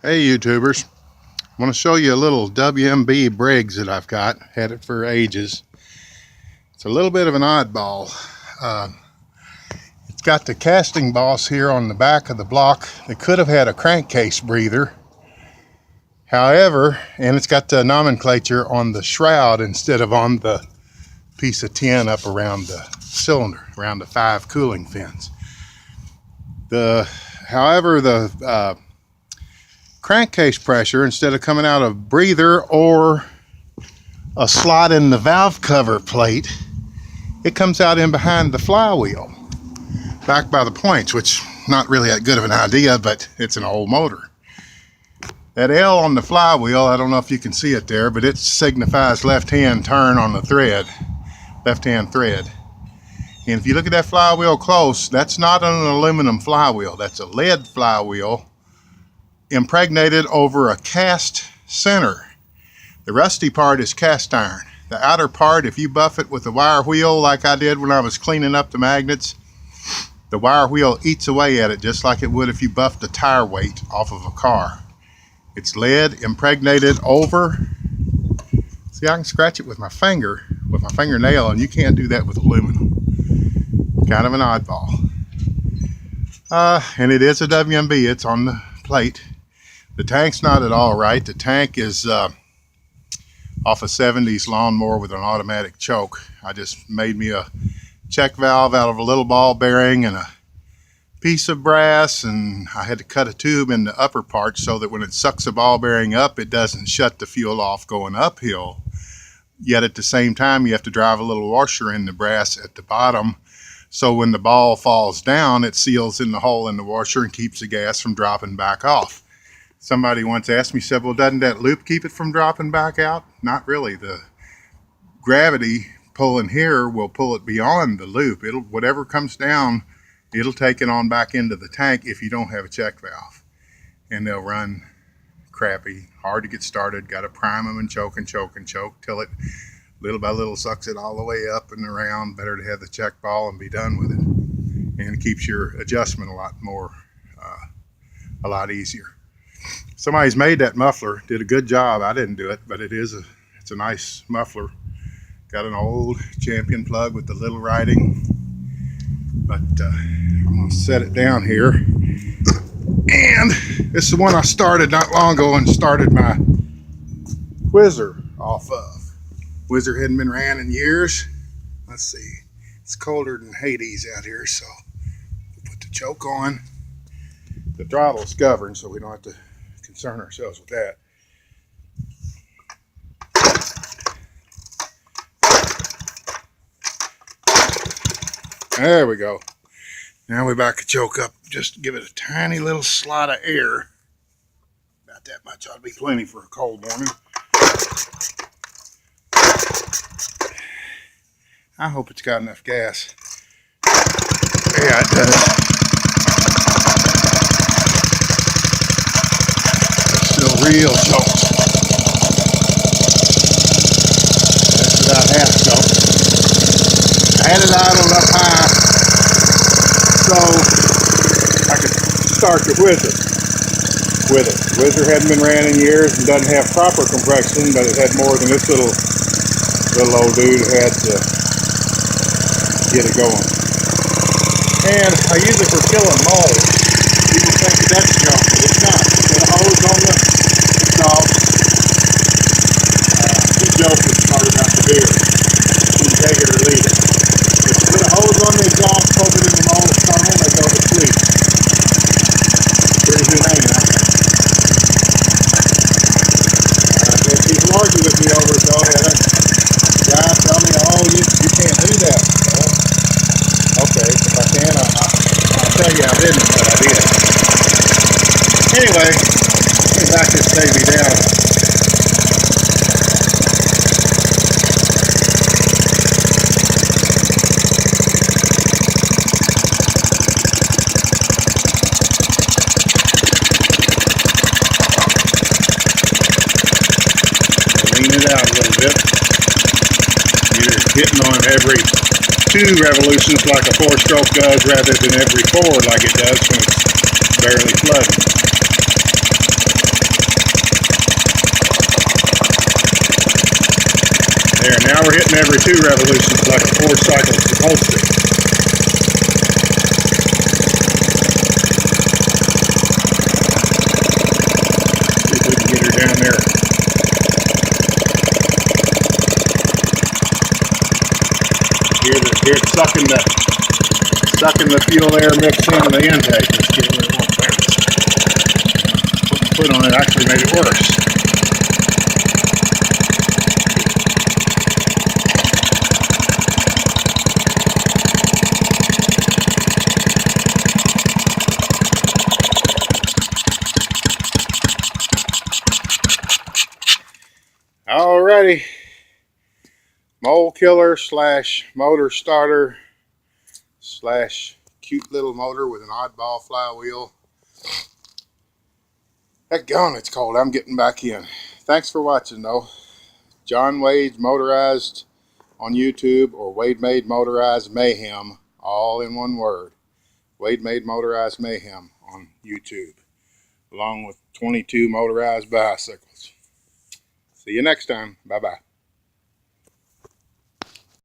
Hey YouTubers, I want to show you a little WMB Briggs that I've got. Had it for ages. It's a little bit of an oddball. It's got the casting boss here on the back of the block. They could have had a crankcase breather. However, and it's got the nomenclature on the shroud instead of on the piece of tin up around the cylinder, around the 5 cooling fins. However, the crankcase pressure, instead of coming out of breather or a slot in the valve cover plate, it comes out in behind the flywheel, back by the points, which not really that good of an idea, but it's an old motor. That L on the flywheel, I don't know if you can see it there, but it signifies left-hand turn on the thread, left-hand thread. And if you look at that flywheel close, that's not an aluminum flywheel, that's a lead flywheel impregnated over a cast center. The rusty part is cast iron. The outer part, if you buff it with a wire wheel like I did when I was cleaning up the magnets, the wire wheel eats away at it just like it would if you buffed the tire weight off of a car. It's lead impregnated over. See, I can scratch it with my finger, with my fingernail, and you can't do that with aluminum. Kind of an oddball. And it is a WMB. It's on the plate. The tank's not at all right. The tank is off a 70s lawnmower with an automatic choke. I just made me a check valve out of a little ball bearing and a piece of brass, and I had to cut a tube in the upper part so that when it sucks the ball bearing up, it doesn't shut the fuel off going uphill. Yet at the same time, you have to drive a little washer in the brass at the bottom, so when the ball falls down, it seals in the hole in the washer and keeps the gas from dropping back off. Somebody once asked me, said, well, doesn't that loop keep it from dropping back out? Not really. The gravity pulling here will pull it beyond the loop. Whatever comes down, it'll take it on back into the tank if you don't have a check valve. And they'll run crappy, hard to get started. Got to prime them and choke and choke and choke till it little by little sucks it all the way up and around. Better to have the check ball and be done with it. And it keeps your adjustment a lot easier. Somebody's made that muffler, did a good job. I didn't do it, but it's a nice muffler. Got an old Champion plug with the little writing. But I'm gonna set it down here. And this is the one I started not long ago and started my Whizzer off of. Whizzer hadn't been ran in years. Let's see, it's colder than Hades out here, so we'll put the choke on. The throttle's governed, so we don't have to concern ourselves with that. There we go. Now we back the choke up, just give it a tiny little slot of air. About that much ought to be plenty for a cold morning. I hope it's got enough gas. Yeah, it does. It's still real choked. That's about half choked. I had it idled up high so I could start the Whizzer with it. The Whizzer hadn't been ran in years and doesn't have proper compression, but it had more than this little old dude had to get it going. And I use it for killing mold. People think that's junk, but it's not. Put a hose on the exhaust. The joke was part about the beer. You can take it or leave it. If you put a hose on the exhaust, poke it in the mold tunnel, they go to sleep. Pretty humane, huh? People argue with me over it though. Guys tell me, oh, you can't do that. Well, okay, if I can, I'll tell you I didn't, but I did. Anyway, let me back this baby down. Lean it out a little bit. You're hitting on every 2 revolutions like a 4-stroke does rather than every 4 like it does when it's barely flooding. There, now we're hitting every 2 revolutions like a 4-cycle supposed to. See if we can get her down there. Here it's sucking the fuel air mix into the intake. Let's get where it won't bounce. Putting the foot on it actually made it worse. Alrighty, mole killer slash motor starter slash cute little motor with an oddball flywheel. That gun, it's cold. I'm getting back in. Thanks for watching though. John Wade's Motorized on YouTube, or Wade Made Motorized Mayhem, all in one word. Wade Made Motorized Mayhem on YouTube, along with 22 motorized bicycles. See you next time. Bye-bye.